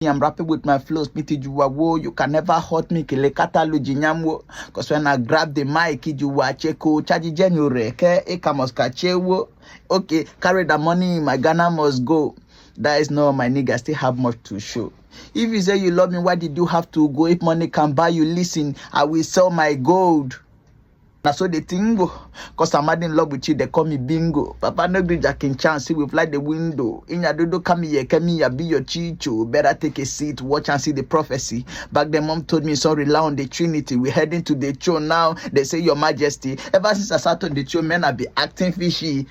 I'm rapping with my flows, you can never hurt me, because when I grab the mic, okay, carry the money, my Ghana must go. That is not my nigga, I still have much to show. If you say you love me, why did you have to go? If money can buy you, listen, I will sell my gold. That's so the thing go, cause I'm in love with you, they call me bingo. Papa no gree jacking chance, see we fly the window. In your dodo come here, be your chicho. Better take a seat, watch and see the prophecy. Back then mom told me, so rely on the Trinity. We heading to the throne now, they say your majesty. Ever since I sat on the throne, men I be acting fishy.